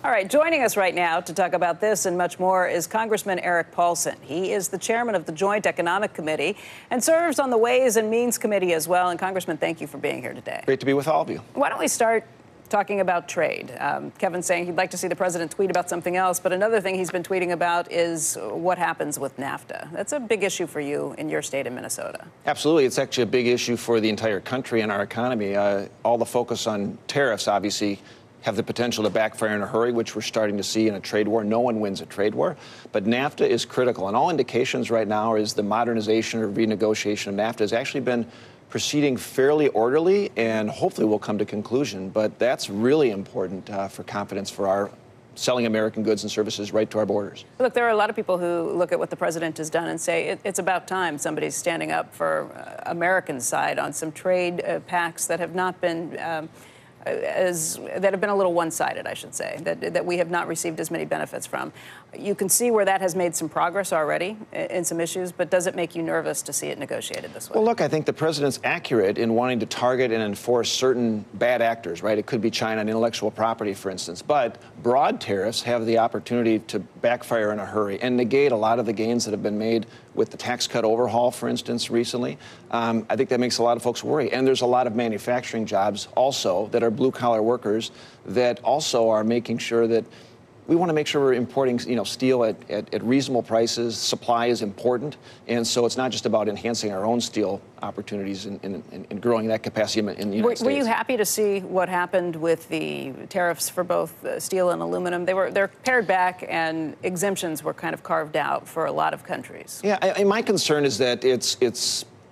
All right, joining us right now to talk about this and much more is Congressman Erik Paulsen. He is the chairman of the Joint Economic Committee and serves on the Ways and Means Committee as well. And Congressman, thank you for being here today. Great to be with all of you. Why don't we start talking about trade? Kevin's saying he'd like to see the president tweet about something else, but another thing he's been tweeting about is what happens with NAFTA. That's a big issue for you in your state of Minnesota. Absolutely. It's actually a big issue for the entire country and our economy. All the focus on tariffs, obviously, have the potential to backfire in a hurry, which we're starting to see in a trade war. No one wins a trade war, but NAFTA is critical. And all indications right now is the modernization or renegotiation of NAFTA has actually been proceeding fairly orderly and hopefully will come to conclusion. But that's really important for confidence for our selling American goods and services right to our borders. Look, there are a lot of people who look at what the president has done and say it's about time somebody's standing up for American side on some trade pacts that have not been that have been a little one-sided, I should say, that we have not received as many benefits from. You can see where that has made some progress already in some issues, but does it make you nervous to see it negotiated this way? Well, look, I think the president's accurate in wanting to target and enforce certain bad actors, right? It could be China and intellectual property, for instance. But broad tariffs have the opportunity to backfire in a hurry and negate a lot of the gains that have been made with the tax cut overhaul, for instance, recently. I think that makes a lot of folks worry. And there's a lot of manufacturing jobs also that are blue-collar workers that also are making sure that we want to make sure we're importing, steel at reasonable prices. Supply is important, and so it's not just about enhancing our own steel opportunities and growing that capacity in the United States. Were you happy to see what happened with the tariffs for both steel and aluminum? They're pared back, and exemptions were kind of carved out for a lot of countries. Yeah, and my concern is that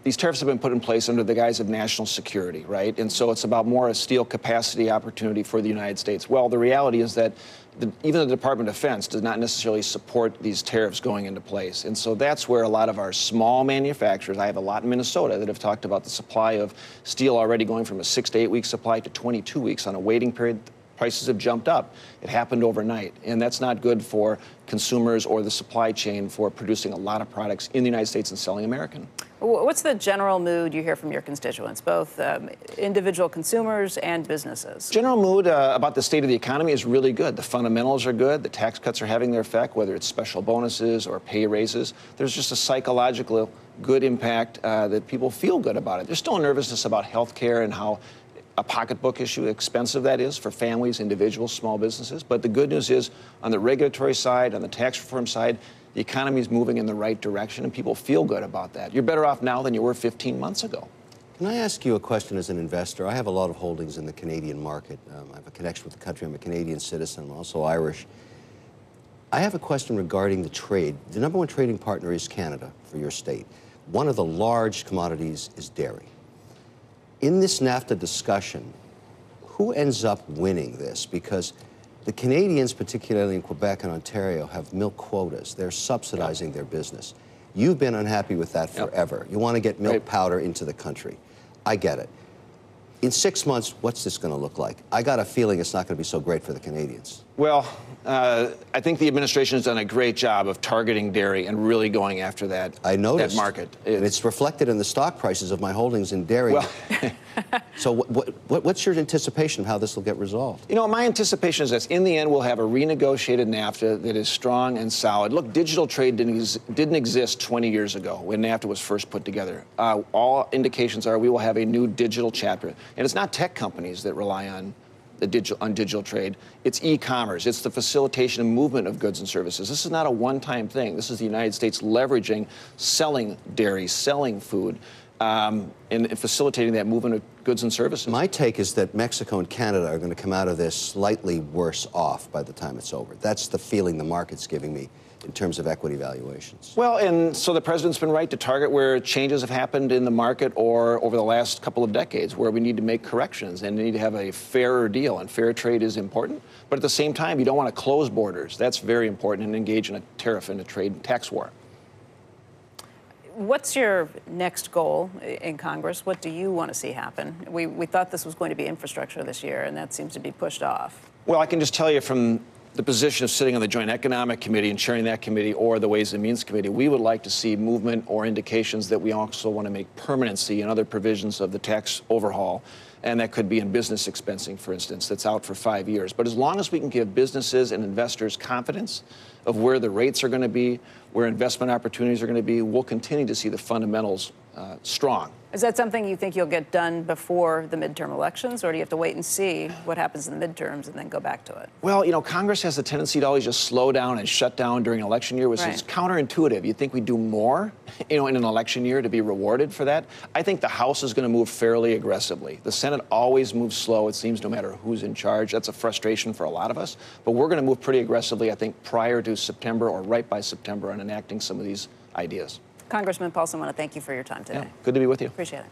these tariffs have been put in place under the guise of national security, right? And so it's about more a steel capacity opportunity for the United States. Well, the reality is that even the Department of Defense does not necessarily support these tariffs going into place. And so that's where a lot of our small manufacturers, I have a lot in Minnesota that have talked about the supply of steel already going from a 6 to 8 week supply to 22 weeks on a waiting period. Prices have jumped up. It happened overnight, and that's not good for consumers or the supply chain for producing a lot of products in the United States and selling American. What's the general mood you hear from your constituents, both individual consumers and businesses? General mood about the state of the economy is really good. The fundamentals are good. The tax cuts are having their effect, whether it's special bonuses or pay raises. There's just a psychological good impact that people feel good about it. There's still a nervousness about health care and how a pocketbook issue, expensive that is for families, individuals, small businesses. But the good news is on the regulatory side, on the tax reform side, the economy is moving in the right direction, and people feel good about that. You're better off now than you were 15 months ago. Can I ask you a question as an investor? I have a lot of holdings in the Canadian market. I have a connection with the country. I'm a Canadian citizen. I'm also Irish. I have a question regarding the trade. The number one trading partner is Canada for your state. One of the large commodities is dairy. In this NAFTA discussion, who ends up winning this? Because the Canadians, particularly in Quebec and Ontario, have milk quotas. They're subsidizing their business. You've been unhappy with that forever. You want to get milk powder into the country. I get it. In 6 months, what's this going to look like? I got a feeling it's not going to be so great for the Canadians. Well, I think the administration has done a great job of targeting dairy and really going after that, that market. And it's reflected in the stock prices of my holdings in dairy. Well, so what's your anticipation of how this will get resolved? My anticipation is that in the end, we'll have a renegotiated NAFTA that is strong and solid. Look, digital trade didn't exist 20 years ago when NAFTA was first put together. All indications are we will have a new digital chapter. And it's not tech companies that rely on digital trade. It's e-commerce. It's the facilitation and movement of goods and services. This is not a one-time thing. This is the United States leveraging, selling dairy, selling food, and facilitating that movement of goods and services. My take is that Mexico and Canada are going to come out of this slightly worse off by the time it's over. That's the feeling the market's giving me in terms of equity valuations. Well, and so the president's been right to target where changes have happened in the market or over the last couple of decades where we need to make corrections and need to have a fairer deal. And fair trade is important. But at the same time, you don't want to close borders. That's very important and engage in a tariff and a trade tax war. What's your next goal in Congress? What do you want to see happen? We thought this was going to be infrastructure this year, and that seems to be pushed off. Well, I can just tell you from the position of sitting on the Joint Economic Committee and chairing that committee or the Ways and Means Committee, we would like to see movement or indications that we also want to make permanency in other provisions of the tax overhaul And that could be in business expensing, for instance, that's out for 5 years. But as long as we can give businesses and investors confidence of where the rates are going to be, where investment opportunities are going to be, we'll continue to see the fundamentals strong. Is that something you think you'll get done before the midterm elections, or do you have to wait and see what happens in the midterms and then go back to it? Well, you know, Congress has a tendency to always just slow down and shut down during an election year, which is counterintuitive. You'd think we'd do more, you know, in an election year to be rewarded for that. I think the House is going to move fairly aggressively. The Senate always moves slow, it seems, no matter who's in charge. That's a frustration for a lot of us. But we're going to move pretty aggressively, I think, prior to September or right by September on enacting some of these ideas. Congressman Paulsen, I want to thank you for your time today. Yeah, good to be with you. Appreciate it.